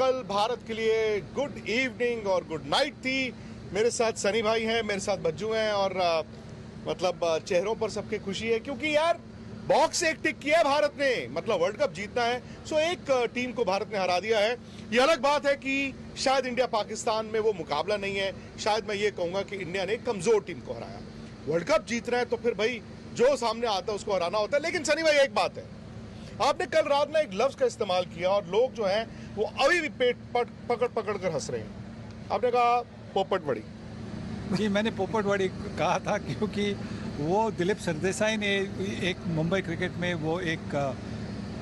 कल भारत के लिए गुड इवनिंग और गुड नाइट थी। मेरे साथ सनी भाई हैं, मेरे साथ बज्जू हैं और मतलब चेहरों पर सबके खुशी है क्योंकि यार बॉक्स से एक टिक किया है भारत ने, मतलब वर्ल्ड कप जीतना है। सो एक टीम को भारत ने हरा दिया है। ये अलग बात है कि शायद इंडिया पाकिस्तान में वो मुकाबला नहीं है, शायद मैं ये कहूंगा कि इंडिया ने एक कमजोर टीम को हराया। वर्ल्ड कप जीतना है तो फिर भाई जो सामने आता है उसको हराना होता है। लेकिन सनी भाई एक बात है, आपने कल रात में एक लफ्ज का इस्तेमाल किया और लोग जो हैं वो अभी भी पेट पकड़ पकड़ कर हंस रहे हैं। आपने कहा पोपटवाड़ी। जी, मैंने पोपटवाड़ी कहा था क्योंकि वो दिलीप सरदेसाई ने एक मुंबई क्रिकेट में वो एक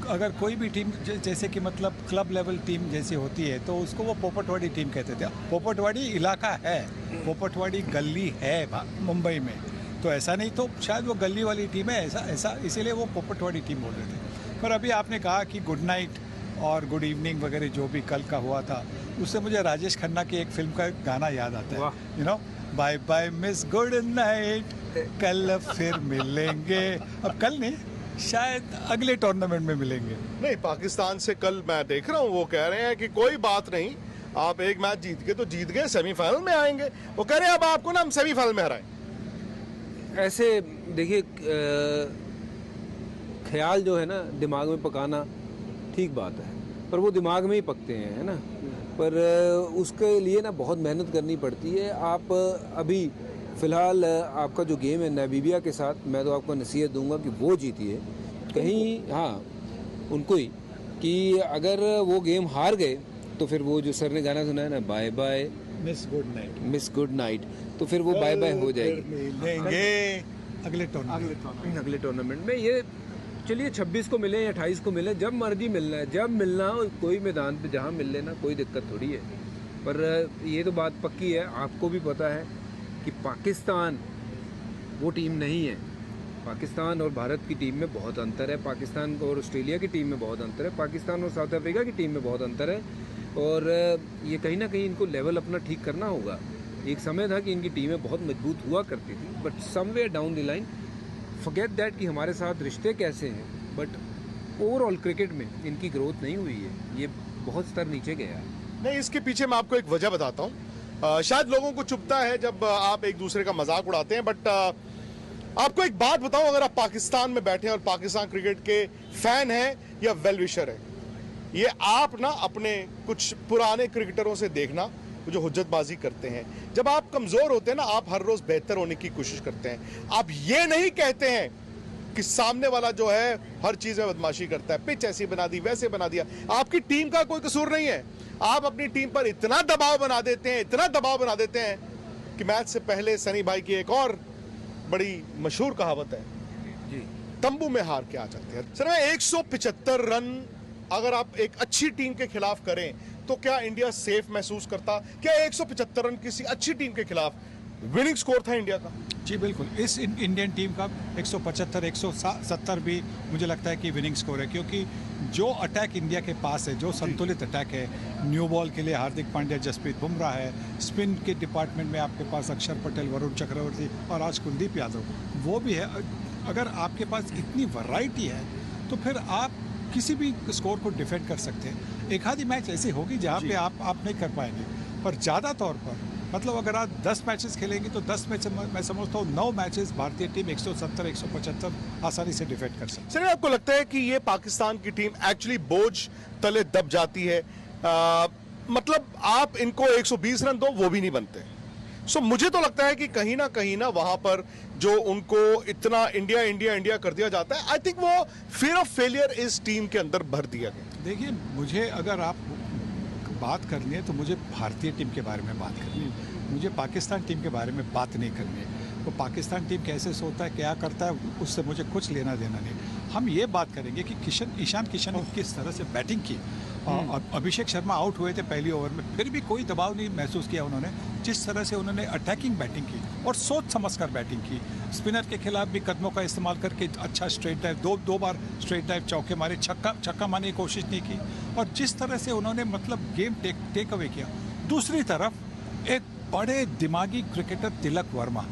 अगर कोई भी टीम जैसे कि मतलब क्लब लेवल टीम जैसी होती है तो उसको वो पोपटवाड़ी टीम कहते थे। पोपटवाड़ी इलाका है, पोपटवाड़ी गली है मुंबई में, तो ऐसा नहीं तो शायद वो गली वाली टीम है, ऐसा इसीलिए वो पोपटवाड़ी टीम बोल रहे थे। पर अभी आपने कहा कि गुड नाइट और गुड इवनिंग वगैरह जो भी कल का हुआ था, उससे मुझे राजेश खन्ना की एक फिल्म का गाना याद आता है, you know, bye bye miss good night, कल फिर मिलेंगे। अब कल नहीं, शायद अगले टूर्नामेंट में मिलेंगे। नहीं, पाकिस्तान से कल मैं देख रहा हूँ वो कह रहे हैं कि कोई बात नहीं, आप एक मैच जीत गए तो जीत गए, सेमीफाइनल में आएंगे। वो कह रहे हैं अब आपको ना हम सेमीफाइनल में हराएं। ऐसे देखिए, ख्याल जो है ना दिमाग में पकाना ठीक बात है, पर वो दिमाग में ही पकते हैं, है ना। पर उसके लिए ना बहुत मेहनत करनी पड़ती है। आप अभी फ़िलहाल आपका जो गेम है नामीबिया के साथ, मैं तो आपको नसीहत दूंगा कि वो जीतिए कहीं, हाँ उनको ही, कि अगर वो गेम हार गए तो फिर वो जो सर ने गाना सुना है ना, bye bye miss good night, तो फिर वो बाय बाय हो जाएगी अगले टूर्नामेंट में। ये चलिए 26 को मिले या 28 को मिले, जब मर्जी मिलना है, जब मिलना हो कोई मैदान पे जहाँ मिल लेना, कोई दिक्कत थोड़ी है। पर ये तो बात पक्की है, आपको भी पता है कि पाकिस्तान वो टीम नहीं है। पाकिस्तान और भारत की टीम में बहुत अंतर है, पाकिस्तान और ऑस्ट्रेलिया की टीम में बहुत अंतर है, पाकिस्तान और साउथ अफ्रीका की टीम में बहुत अंतर है। और ये कहीं ना कहीं इनको लेवल अपना ठीक करना होगा। एक समय था कि इनकी टीमें बहुत मजबूत हुआ करती थी, but somewhere down the line forget that कि हमारे साथ रिश्ते कैसे हैं, बट ओवरऑल क्रिकेट में इनकी ग्रोथ नहीं हुई है, ये बहुत स्तर नीचे गया है। नहीं, इसके पीछे मैं आपको एक वजह बताता हूँ। शायद लोगों को चुभता है जब आप एक दूसरे का मजाक उड़ाते हैं, बट आपको एक बात बताऊं, अगर आप पाकिस्तान में बैठे हैं और पाकिस्तान क्रिकेट के फैन हैं या वेल विशर हैं, ये आप ना अपने कुछ पुराने क्रिकेटरों से देखना जो हुज्जतबाजी करते हैं। जब आप कमजोर होते हैं ना, आप हर रोज बेहतर होने की कोशिश करते हैं। आप ये नहीं कहते हैं कि सामने वाला जो है हर चीज में बदमाशी करता है, पिच ऐसी बना दी, वैसे बना दिया। आपकी टीम का कोई कसूर नहीं है, आप अपनी टीम पर इतना दबाव बना देते हैं, इतना दबाव बना देते हैं कि मैच से पहले सनी भाई की एक और बड़ी मशहूर कहावत है जी, तंबू में हार के आ जाते हैं। सर, 175 रन अगर आप एक अच्छी टीम के खिलाफ करें तो क्या इंडिया सेफ महसूस करता? क्या 175 रन किसी अच्छी टीम के खिलाफ विनिंग स्कोर था इंडिया का? जी बिल्कुल, इस इंडियन टीम का 175 170 भी मुझे लगता है कि विनिंग स्कोर है, क्योंकि जो अटैक इंडिया के पास है, जो संतुलित अटैक है, न्यू बॉल के लिए हार्दिक पांड्या, जसप्रीत बुमराह है, स्पिन के डिपार्टमेंट में आपके पास अक्षर पटेल, वरुण चक्रवर्ती और आज कुलदीप यादव वो भी है। अगर आपके पास इतनी वैरायटी है तो फिर आप किसी भी स्कोर को डिफेंड कर सकते हैं। एक आधी मैच ऐसी होगी जहाँ पे आप नहीं कर पाएंगे, पर ज़्यादा तौर पर मतलब अगर आप 10 मैचेस खेलेंगे तो 10 मैच मैं समझता हूँ 9 मैचेस भारतीय टीम 170 175 आसानी से डिफेंड कर सकती है। सर, आपको लगता है कि ये पाकिस्तान की टीम एक्चुअली बोझ तले दब जाती है? मतलब आप इनको 120 रन दो वो भी नहीं बनते। सो मुझे तो लगता है कि कहीं ना वहां पर जो उनको इतना इंडिया इंडिया इंडिया कर दिया जाता है, आई थिंक वो फियर ऑफ फेलियर इस टीम के अंदर भर दिया गया। देखिए, मुझे अगर आप बात करनी है तो मुझे भारतीय टीम के बारे में बात करनी है, मुझे पाकिस्तान टीम के बारे में बात नहीं करनी है। तो पाकिस्तान टीम कैसे सोता है, क्या करता है, उससे मुझे कुछ लेना देना नहीं। हम ये बात करेंगे कि ईशान किशन ने किस तरह से बैटिंग की। अभिषेक शर्मा आउट हुए थे पहली ओवर में, फिर भी कोई दबाव नहीं महसूस किया उन्होंने। जिस तरह से उन्होंने अटैकिंग बैटिंग की और सोच समझकर बैटिंग की, स्पिनर के खिलाफ भी कदमों का इस्तेमाल करके अच्छा स्ट्रेट ड्राइव, दो बार स्ट्रेट ड्राइव चौके मारे, छक्का मारने की कोशिश नहीं की, और जिस तरह से उन्होंने मतलब गेम टेक अवे किया। दूसरी तरफ एक बड़े दिमागी क्रिकेटर तिलक वर्मा,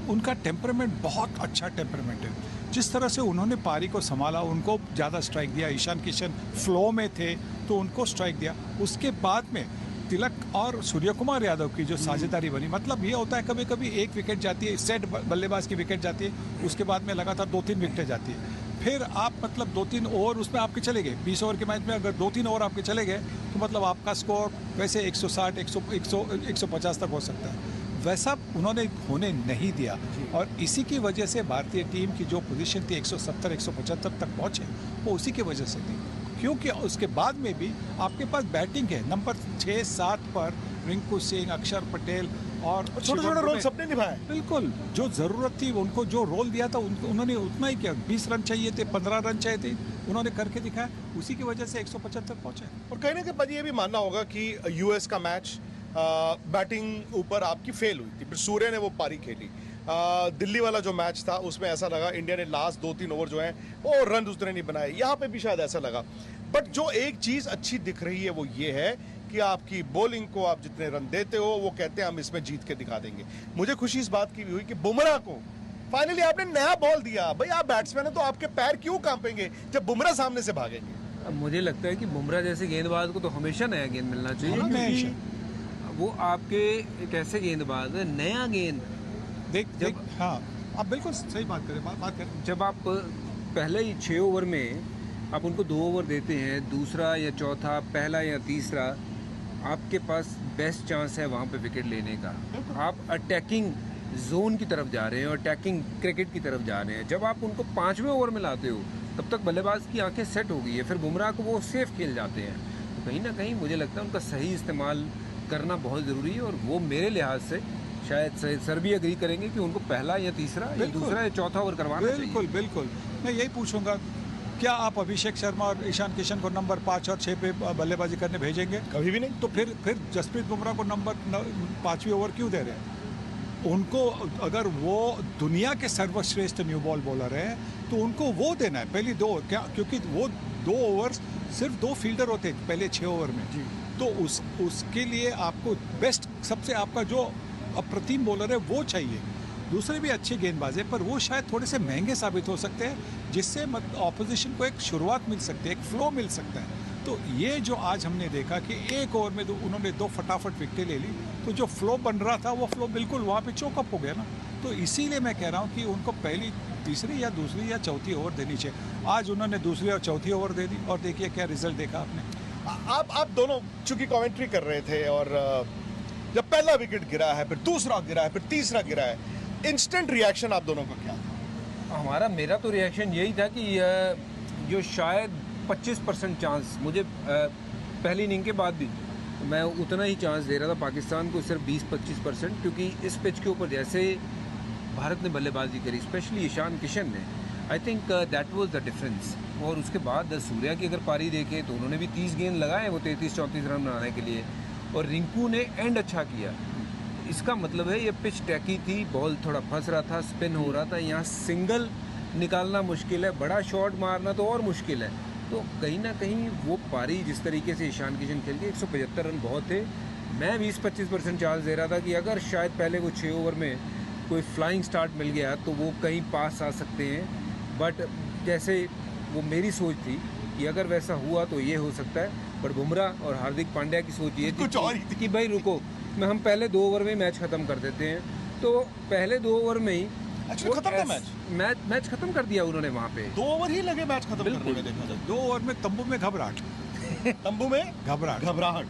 उनका टेम्परामेंट बहुत अच्छा टेम्परामेंट है। जिस तरह से उन्होंने पारी को संभाला, उनको ज़्यादा स्ट्राइक दिया, ईशान किशन फ्लो में थे तो उनको स्ट्राइक दिया। उसके बाद में तिलक और सूर्य कुमार यादव की जो साझेदारी बनी, मतलब ये होता है कभी कभी एक विकेट जाती है, सेट बल्लेबाज की विकेट जाती है, उसके बाद में लगातार 2-3 विकेटें जाती है, फिर आप मतलब 2-3 ओवर उसमें आपके चले गए, 20 ओवर के मैच में अगर 2-3 ओवर आपके चले गए तो मतलब आपका स्कोर वैसे 160, 150 तक हो सकता है। वैसा उन्होंने होने नहीं दिया और इसी की वजह से भारतीय टीम की जो पोजीशन थी 170, 175 तक पहुंचे, वो उसी की वजह से थी, क्योंकि उसके बाद में भी आपके पास बैटिंग है नंबर 6-7 पर रिंकू सिंह, अक्षर पटेल और छोटे छोटे रोल सबने निभाए। बिल्कुल, जो ज़रूरत थी उनको जो रोल दिया था उन्होंने उतना ही किया। 20 रन चाहिए थे, 15 रन चाहिए थे, उन्होंने करके दिखाया, उसी की वजह से 175 पहुंचे। और कहीं ना कहीं ये भी मानना होगा कि यूएस का मैच बैटिंग ऊपर आपकी फेल हुई थी, फिर सूर्य ने वो पारी खेली। दिल्ली वाला जो मैच था उसमें ऐसा लगा इंडिया ने लास्ट 2-3 ओवर जो हैं वो रन दूसरे नहीं बनाए, यहाँ पे भी शायद ऐसा लगा। बट जो एक चीज़ अच्छी दिख रही है वो ये है कि आपकी बॉलिंग को आप जितने रन देते हो वो कहते हैं हम इसमें जीत के दिखा देंगे। मुझे खुशी इस बात की भी हुई कि बुमराह को फाइनली आपने नया बॉल दिया। भाई आप बैट्समैन हैं तो आपके पैर क्यों कांपेंगे जब बुमराह सामने से भागेंगे? अब मुझे लगता है कि बुमराह जैसे गेंदबाज को तो हमेशा नया गेंद मिलना चाहिए, हमेशा। वो आपके एक ऐसे गेंदबाज है, नया गेंद देख हाँ, आप बिल्कुल सही बात करें। जब आप पहले ही 6 ओवर में आप उनको 2 ओवर देते हैं, दूसरा या चौथा, पहला या तीसरा, आपके पास बेस्ट चांस है वहाँ पे विकेट लेने का। आप अटैकिंग जोन की तरफ जा रहे हैं और अटैकिंग क्रिकेट की तरफ जा रहे हैं। जब आप उनको 5वें ओवर में लाते हो तब तक बल्लेबाज की आंखें सेट हो गई है, फिर बुमराह को वो सेफ खेल जाते हैं। तो कहीं ना कहीं मुझे लगता है उनका सही इस्तेमाल करना बहुत ज़रूरी है और वो मेरे लिहाज से शायद सर भी एग्री करेंगे कि उनको पहला या तीसरा या दूसरा या चौथा ओवर करवाना चाहिए। बिल्कुल बिल्कुल, मैं यही पूछूंगा, क्या आप अभिषेक शर्मा और ईशान किशन को नंबर 5 और 6 पे बल्लेबाजी करने भेजेंगे? कभी भी नहीं। तो फिर जसप्रीत बुमराह को नंबर 5वीं ओवर क्यों दे रहे हैं? उनको अगर वो दुनिया के सर्वश्रेष्ठ न्यू बॉल बॉलर हैं तो उनको वो देना है पहली 2 ओवर, क्या क्योंकि वो 2 ओवर्स सिर्फ 2 फील्डर होते हैं पहले 6 ओवर में जी। तो उसके लिए आपको बेस्ट, सबसे आपका जो अप्रतिम बॉलर है वो चाहिए। दूसरे भी अच्छे गेंदबाज हैं पर वो शायद थोड़े से महंगे साबित हो सकते हैं, जिससे ऑपोजिशन को एक शुरुआत मिल सकती है, एक फ्लो मिल सकता है। तो ये जो आज हमने देखा कि 1 ओवर में उन्होंने 2 फटाफट विकेटें ले ली, तो जो फ्लो बन रहा था वो फ्लो बिल्कुल वहाँ पे चौकअप हो गया ना। तो इसीलिए मैं कह रहा हूँ कि उनको पहली, तीसरी या दूसरी या चौथी ओवर देनी चाहिए। आज उन्होंने दूसरी और चौथी ओवर दे दी और देखिए क्या रिजल्ट देखा आपने। आप दोनों चूंकि कमेंट्री कर रहे थे और जब पहला विकेट गिरा है, फिर दूसरा गिरा है, फिर तीसरा गिरा है, इंस्टेंट रिएक्शन आप दोनों का क्या था? मेरा तो रिएक्शन यही था कि जो शायद 25% चांस मुझे पहली इनिंग के बाद भी मैं उतना ही चांस दे रहा था पाकिस्तान को, सिर्फ 20-25%, क्योंकि इस पिच के ऊपर जैसे भारत ने बल्लेबाजी करी, स्पेशली ईशान किशन ने, I think that was the difference. और उसके बाद सूर्या की अगर पारी देखें तो उन्होंने भी 30 गेंद लगाए वो 33-34 रन बनाने के लिए, और रिंकू ने एंड अच्छा किया। इसका मतलब है ये पिच टैकी थी, बॉल थोड़ा फंस रहा था, स्पिन हो रहा था, यहाँ सिंगल निकालना मुश्किल है, बड़ा शॉट मारना तो और मुश्किल है। तो कहीं ना कहीं वो पारी जिस तरीके से ईशान किशन खेल के 175 रन बहुत थे। मैं 20-25% चांस दे रहा था कि अगर शायद पहले वो 6 ओवर में कोई फ्लाइंग स्टार्ट मिल गया तो वो कहीं पास आ सकते हैं, बट जैसे वो मेरी सोच थी कि अगर वैसा हुआ तो ये हो सकता है, पर बुमराह और हार्दिक पांड्या की सोच ये थी कि भाई रुको, हम पहले 2 ओवर में मैच ख़त्म कर देते हैं। तो पहले 2 ओवर में ही खत्म था मैच खत्म कर दिया उन्होंने वहाँ पे। 2 ओवर ही लगे मैच खत्म करने में, देखा जाए 2 ओवर में तंबू में घबराहट तंबू में घबराहट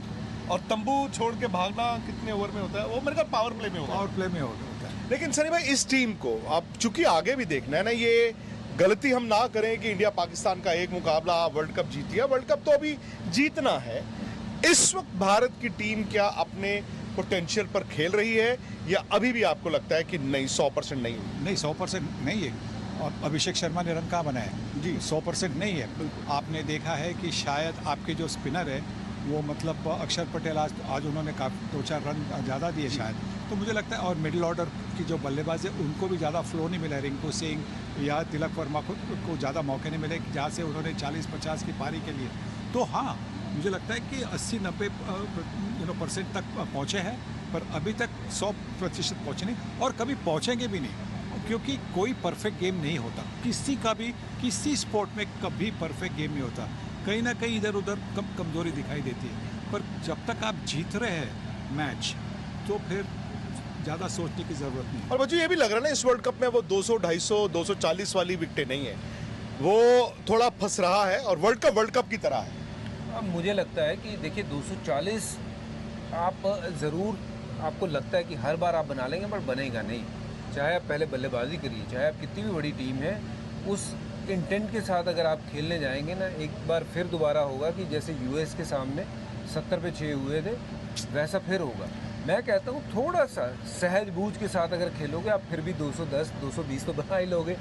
और तंबू छोड़ के भागना कितने ओवर में होता है? वो मेरे ख्याल पावर प्ले में होता है। पावर प्ले में होता है। लेकिन सनी भाई, इस टीम को आप चूंकि आगे भी देखना है ना, ये गलती हम ना करें कि इंडिया पाकिस्तान का एक मुकाबला वर्ल्ड कप जीती है, वर्ल्ड कप तो अभी जीतना है। इस वक्त भारत की टीम क्या अपने पोटेंशियल पर खेल रही है या अभी भी आपको लगता है कि नहीं 100% नहीं हुई? नहीं, 100% नहीं है। और अभिषेक शर्मा ने रन कहाँ बनाया जी? 100% नहीं है। आपने देखा है कि शायद आपके जो स्पिनर है वो मतलब अक्षर पटेल आज उन्होंने काफ़ी 2-4 रन ज़्यादा दिए शायद, तो मुझे लगता है। और मिडिल ऑर्डर की जो बल्लेबाज है उनको भी ज़्यादा फ्लो नहीं मिला, रिंकू सिंह या तिलक वर्मा को ज़्यादा मौके नहीं मिले जहाँ से उन्होंने 40-50 की पारी के लिए। तो हाँ, मुझे लगता है कि 80-90% तक पहुँचे हैं, पर अभी तक 100% पहुँचे नहीं और कभी पहुँचेंगे भी नहीं, क्योंकि कोई परफेक्ट गेम नहीं होता, किसी का भी किसी स्पोर्ट में कभी परफेक्ट गेम नहीं होता, कहीं ना कहीं इधर उधर कमजोरी दिखाई देती है। पर जब तक आप जीत रहे हैं मैच तो फिर ज़्यादा सोचने की ज़रूरत नहीं। और बच्चों ये भी लग रहा है ना इस वर्ल्ड कप में वो 200, 250, 240 वाली विकेटें नहीं है, वो थोड़ा फंस रहा है और वर्ल्ड कप की तरह है। अब मुझे लगता है कि देखिए 240 आप ज़रूर, आपको लगता है कि हर बार आप बना लेंगे, पर बनेगा नहीं। चाहे आप पहले बल्लेबाजी करिए, चाहे आप कितनी भी बड़ी टीम है, उस इंटेंट के साथ अगर आप खेलने जाएंगे ना, एक बार फिर दोबारा होगा कि जैसे यूएस के सामने 70 पे 6 हुए थे, वैसा फिर होगा। मैं कहता हूँ थोड़ा सा सहज बूझ के साथ अगर खेलोगे आप, फिर भी 210, 220 तो बना ही लोगे।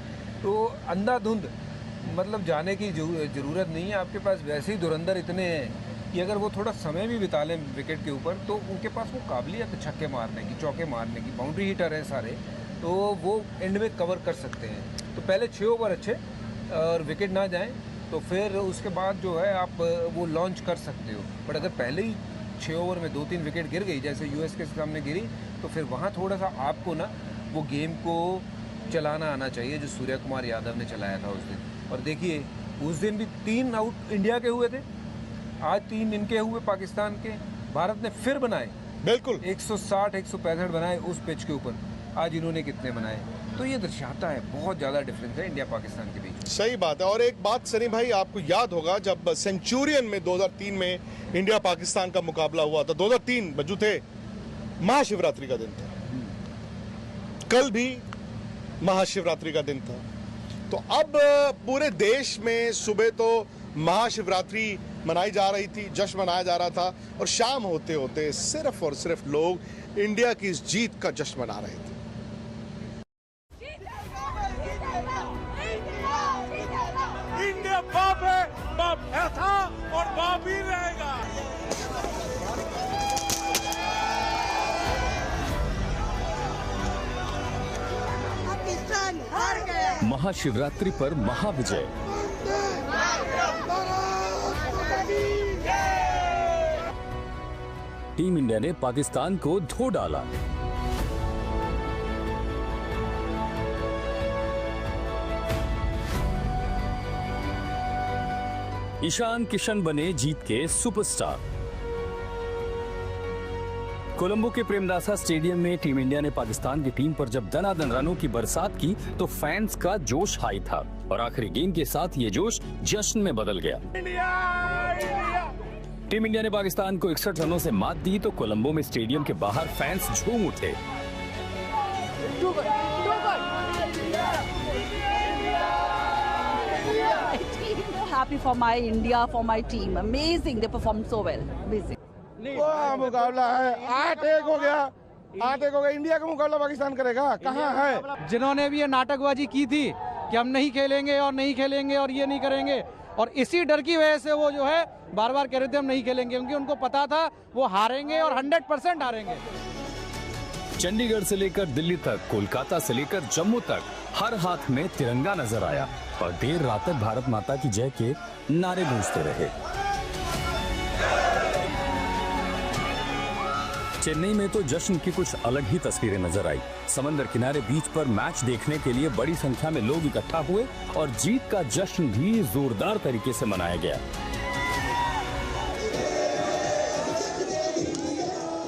तो अंधाधुंध मतलब जाने की ज़रूरत नहीं है। आपके पास वैसे ही धुरंधर इतने हैं कि अगर वो थोड़ा समय भी बिता लें विकेट के ऊपर, तो उनके पास वो काबिलियत है छक्के मारने की, चौके मारने की, बाउंड्री हिटर हैं सारे, तो वो एंड में कवर कर सकते हैं। तो पहले 6 ओवर अच्छे और विकेट ना जाएं, तो फिर उसके बाद जो है आप वो लॉन्च कर सकते हो। बट अगर पहले ही 6 ओवर में 2-3 विकेट गिर गई, जैसे यूएस के सामने गिरी, तो फिर वहाँ थोड़ा सा आपको ना वो गेम को चलाना आना चाहिए, जो सूर्य कुमार यादव ने चलाया था उस दिन। और देखिए उस दिन भी 3 आउट इंडिया के हुए थे, आज 3 इनके हुए पाकिस्तान के। भारत ने फिर बनाए, बिल्कुल 160, 165 बनाए उस पिच के ऊपर, आज इन्होंने कितने बनाए। तो ये दर्शाता है बहुत ज़्यादा डिफरेंस है इंडिया पाकिस्तान के बीच। सही बात है। और एक बात सनी भाई, आपको याद होगा जब सेंचुरियन में 2003 में इंडिया पाकिस्तान का मुकाबला हुआ था, 2003 बज्जू थे, महाशिवरात्रि का दिन था, कल भी महाशिवरात्रि का दिन था। तो अब पूरे देश में सुबह तो महाशिवरात्रि मनाई जा रही थी, जश्न मनाया जा रहा था, और शाम होते होते सिर्फ और सिर्फ लोग इंडिया की इस जीत का जश्न मना रहे थे। इंडिया बाप है, बाप था और बाप ही रहेगा। पाकिस्तान हार गया। महाशिवरात्रि पर महाविजय। टीम इंडिया ने पाकिस्तान को धो डाला। ईशान किशन बने जीत के सुपरस्टार। कोलंबो के प्रेमदासा स्टेडियम में टीम इंडिया ने पाकिस्तान की टीम पर जब दनादन रनों की बरसात की तो फैंस का जोश हाई था और आखिरी गेंद के साथ ये जोश जश्न में बदल गया। टीम इंडिया ने पाकिस्तान को 61 रनों से मात दी तो कोलंबो में स्टेडियम के बाहर फैंस झूम उठे। Happy for my India, for my team. Amazing. They performed so well. Amazing. वो मुकाबला है, 8-1 हो गया, 8-1 हो गया। इंडिया का मुकाबला पाकिस्तान करेगा, कहाँ है? जिन्होंने भी ये नाटकबाजी की थी कि हम नहीं खेलेंगे और नहीं खेलेंगे और ये नहीं करेंगे, और इसी डर की वजह से वो जो है बार बार कह रहे थे हम नहीं खेलेंगे, क्योंकि उनको पता था वो हारेंगे और 100% हारेंगे। चंडीगढ़ से लेकर दिल्ली तक, कोलकाता से लेकर जम्मू तक हर हाथ में तिरंगा नजर आया और देर रात तक भारत माता की जय के नारे गूंजते रहे। चेन्नई में तो जश्न की कुछ अलग ही तस्वीरें नजर आई। समंदर किनारे बीच पर मैच देखने के लिए बड़ी संख्या में लोग इकट्ठा हुए और जीत का जश्न भी जोरदार तरीके से मनाया गया।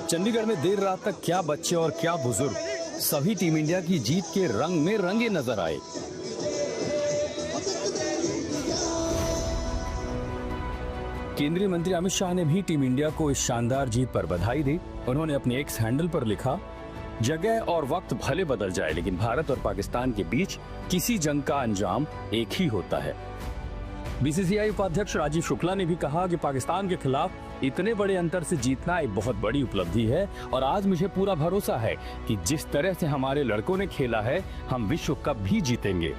चंडीगढ़ में देर रात तक क्या बच्चे और क्या बुजुर्ग, सभी टीम इंडिया की जीत के रंग में रंगे नजर आए। केंद्रीय मंत्री अमित शाह ने भी टीम इंडिया को इस शानदार जीत पर बधाई दी। उन्होंने अपने एक्स हैंडल पर लिखा, जगह और वक्त भले बदल जाए लेकिन भारत और पाकिस्तान के बीच किसी जंग का अंजाम एक ही होता है। बीसीसीआई उपाध्यक्ष राजीव शुक्ला ने भी कहा कि पाकिस्तान के खिलाफ इतने बड़े अंतर से जीतना एक बहुत बड़ी उपलब्धि है और आज मुझे पूरा भरोसा है कि जिस तरह से हमारे लड़कों ने खेला है हम विश्व कप भी जीतेंगे।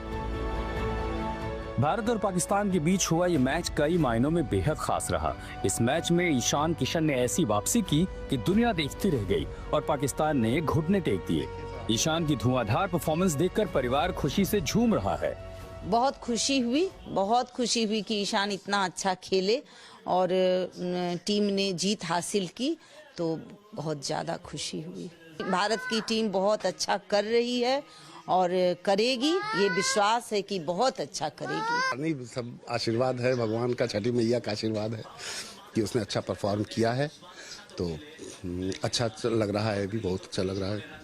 भारत और पाकिस्तान के बीच हुआ ये मैच कई मायनों में बेहद खास रहा। इस मैच में ईशान किशन ने ऐसी वापसी की कि दुनिया देखती रह गई और पाकिस्तान ने घुटने टेक दिए। ईशान की धुआंधार परफॉर्मेंस देखकर परिवार खुशी से झूम रहा है। बहुत खुशी हुई कि ईशान इतना अच्छा खेले और टीम ने जीत हासिल की, तो बहुत ज़्यादा खुशी हुई। भारत की टीम बहुत अच्छा कर रही है और करेगी, ये विश्वास है कि बहुत अच्छा करेगी। नहीं, सब आशीर्वाद है, भगवान का, छठी मैया का आशीर्वाद है कि उसने अच्छा परफॉर्म किया है, तो अच्छा लग रहा है, भी बहुत अच्छा लग रहा है।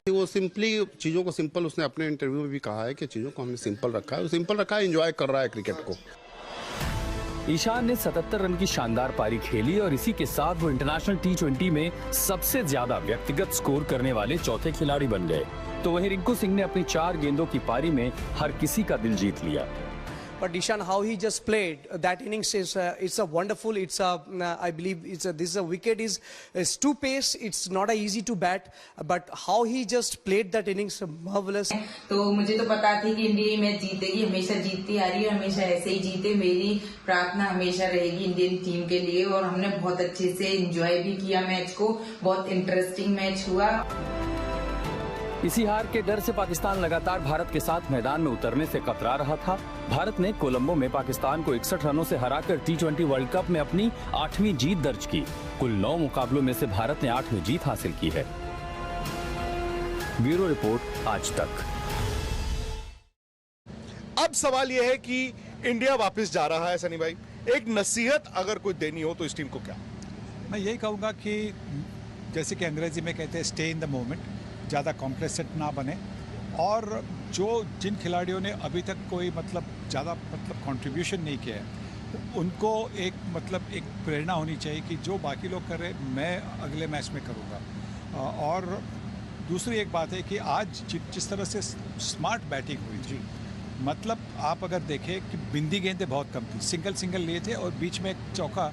वो सिंपली चीज़ों को सिंपल, उसने अपने इंटरव्यू में भी कहा है कि चीज़ों को हमने सिंपल रखा है, सिंपल रखा है, एंजॉय कर रहा है क्रिकेट को। ईशान ने 77 रन की शानदार पारी खेली और इसी के साथ वो इंटरनेशनल T20 में सबसे ज्यादा व्यक्तिगत स्कोर करने वाले चौथे खिलाड़ी बन गए। तो वहीं रिंकू सिंह ने अपनी 4 गेंदों की पारी में हर किसी का दिल जीत लिया। But Ishan, how he just played that innings is it's a wonderful. It's a I believe this is a wicket is too pace. It's not easy to bat, but how he just played that innings marvelous. तो मुझे तो पता थी कि India match जीतेगी, हमेशा जीतती आ रही है, हमेशा ऐसे ही जीते। मेरी प्रार्थना हमेशा रहेगी इंडियन टीम के लिए, और हमने बहुत अच्छे से एंजॉय भी किया मैच को, बहुत इंटरेस्टिंग मैच हुआ। इसी हार के डर से पाकिस्तान लगातार भारत के साथ मैदान में उतरने से कतरा रहा था। भारत ने कोलंबो में पाकिस्तान को 61 रनों से हराकर T20 वर्ल्ड कप में अपनी 8वीं जीत दर्ज की। कुल 9 मुकाबलों में से भारत ने 8वीं जीत हासिल की है। ब्यूरो रिपोर्ट, आज तक। अब सवाल यह है कि इंडिया वापस जा रहा है, सनी भाई, एक नसीहत अगर कोई देनी हो तो इस टीम को क्या? मैं यही कहूँगा कि जैसे कि अंग्रेजी में कहते हैं, स्टे इन द मोमेंट, ज़्यादा कॉम्प्लेसेंट ना बने, और जिन खिलाड़ियों ने अभी तक कोई ज़्यादा कंट्रीब्यूशन नहीं किया है, उनको एक प्रेरणा होनी चाहिए कि जो बाकी लोग कर रहे हैं मैं अगले मैच में करूँगा। और दूसरी एक बात है कि आज जिस तरह से स्मार्ट बैटिंग हुई थी, आप अगर देखें कि बिंदी गेंदें बहुत कम थी, सिंगल लिए थे और बीच में एक चौका,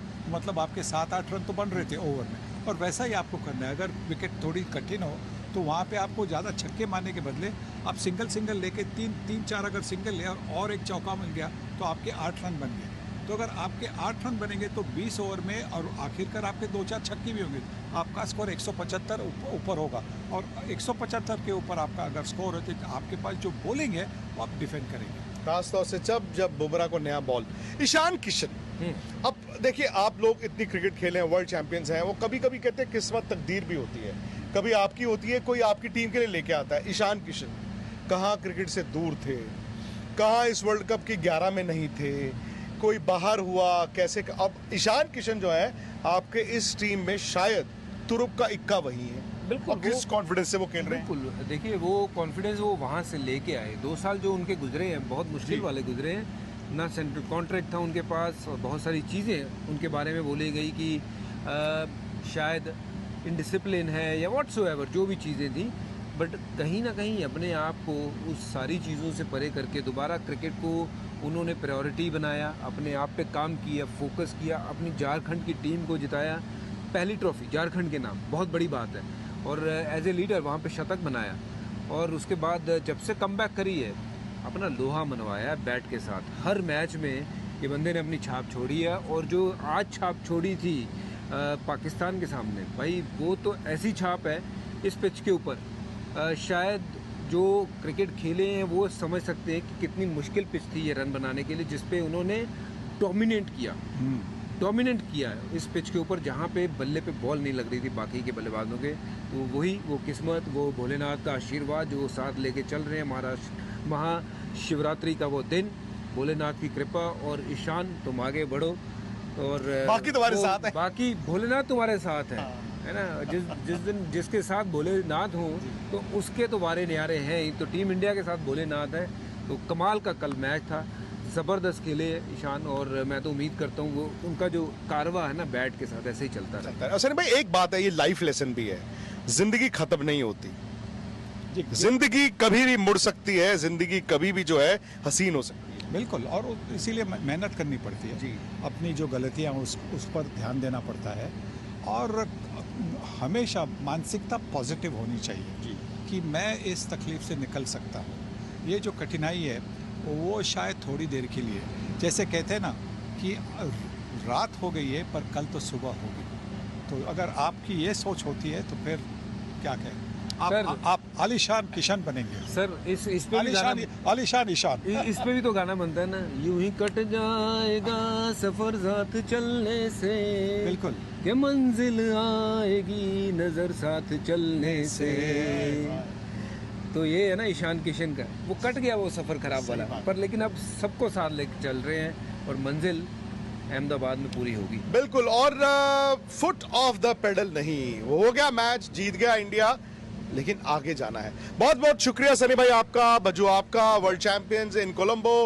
आपके 7-8 रन तो बन रहे थे ओवर में, और वैसा ही आपको करना है। अगर विकेट थोड़ी कठिन हो तो वहाँ पे आपको ज़्यादा छक्के मारने के बदले आप सिंगल लेके 3-4 अगर सिंगल ले और एक चौका मिल गया तो आपके 8 रन बन गए। तो अगर आपके 8 रन बनेंगे तो 20 ओवर में, और आखिरकार आपके 2-4 छक्के भी होंगे, आपका स्कोर 175 ऊपर होगा, और 175 के ऊपर आपका अगर स्कोर होते तो आपके पास जो बॉलिंग है वो आप डिफेंड करेंगे। खासतौर से जब बुमराह को नया बॉल, ईशान किशन, अब देखिए आप लोग इतनी क्रिकेट खेले हैं, वर्ल्ड चैंपियंस हैं, वो कभी कभी कहते हैं किस्मत तकदीर भी होती है, कभी आपकी होती है, कोई आपकी टीम के लिए लेके आता है। ईशान किशन कहाँ क्रिकेट से दूर थे, कहाँ इस वर्ल्ड कप की 11 में नहीं थे, कोई बाहर हुआ कैसे, अब ईशान किशन जो है आपके इस टीम में शायद तुरुप का इक्का वही है। बिल्कुल, किस कॉन्फिडेंस से वो खेल रहे हैं? बिल्कुल, देखिए वो कॉन्फिडेंस वो वहाँ से लेके आए। 2 साल जो उनके गुजरे हैं बहुत मुश्किल वाले गुजरे हैं, ना सेंट्रल कॉन्ट्रैक्ट था उनके पास, और बहुत सारी चीज़ें उनके बारे में बोली गई कि शायद इनडिसिप्लिन है या व्हाटसोएवर, जो भी चीज़ें थी, बट कहीं ना कहीं अपने आप को उस सारी चीज़ों से परे करके दोबारा क्रिकेट को उन्होंने प्रायोरिटी बनाया, अपने आप पे काम किया, फोकस किया, अपनी झारखंड की टीम को जिताया, पहली ट्रॉफी झारखंड के नाम, बहुत बड़ी बात है, और एज ए लीडर वहाँ पे शतक बनाया, और उसके बाद जब से कमबैक करी है अपना लोहा मनवाया बैट के साथ। हर मैच में ये बंदे ने अपनी छाप छोड़ी है, और जो आज छाप छोड़ी थी पाकिस्तान के सामने, भाई वो तो ऐसी छाप है इस पिच के ऊपर, शायद जो क्रिकेट खेले हैं वो समझ सकते हैं कि कितनी मुश्किल पिच थी ये रन बनाने के लिए, जिस पे उन्होंने डोमिनेट किया है इस पिच के ऊपर, जहाँ पे बल्ले पे बॉल नहीं लग रही थी बाकी के बल्लेबाजों के। तो वही वो किस्मत, वो भोलेनाथ का आशीर्वाद जो साथ लेके चल रहे हैं, महाशिवरात्रि का वो दिन, भोलेनाथ की कृपा, और ईशान तुम आगे बढ़ो, और बाकी तुम्हारे साथ है, बाकी भोलेनाथ तुम्हारे साथ है ना। जिस दिन जिसके साथ भोलेनाथ हो तो उसके तो वारे न्यारे हैं ही। तो टीम इंडिया के साथ भोलेनाथ है, तो कमाल का कल मैच था, ज़बरदस्त खेले ईशान, और मैं तो उम्मीद करता हूँ वो उनका जो कारवा है ना बैट के साथ ऐसे ही चलता रहता है। सनी भाई एक बात है, ये लाइफ लेसन भी है, जिंदगी खत्म नहीं होती, जिंदगी कभी भी मुड़ सकती है, जिंदगी कभी भी जो है हसीन हो सकती है। बिल्कुल, और इसीलिए मेहनत करनी पड़ती है जी, अपनी जो गलतियाँ उस पर ध्यान देना पड़ता है, और हमेशा मानसिकता पॉजिटिव होनी चाहिए जी, कि मैं इस तकलीफ से निकल सकता हूँ। ये जो कठिनाई है वो शायद थोड़ी देर के लिए, जैसे कहते हैं ना कि रात हो गई है पर कल तो सुबह होगी, तो अगर आपकी ये सोच होती है तो फिर क्या कहें, आप आलीशान किशन बनेंगे सर। इस पे आलीशान ईशान, इस पे भी तो गाना बनता है ना, यूं ही कट जाएगा सफर साथ चलने से, बिल्कुल, ये मंजिल आएगी नजर साथ चलने से। तो ये है ना ईशान किशन का, वो कट गया वो सफ़र ख़राब वाला, पर लेकिन अब सबको साथ लेके चल रहे हैं और मंजिल अहमदाबाद में पूरी होगी। बिल्कुल, और फुट ऑफ द पेडल नहीं, वो हो गया मैच, जीत गया इंडिया, लेकिन आगे जाना है। बहुत बहुत शुक्रिया सनी भाई आपका, बजू आपका, वर्ल्ड चैंपियंस इन कोलंबो।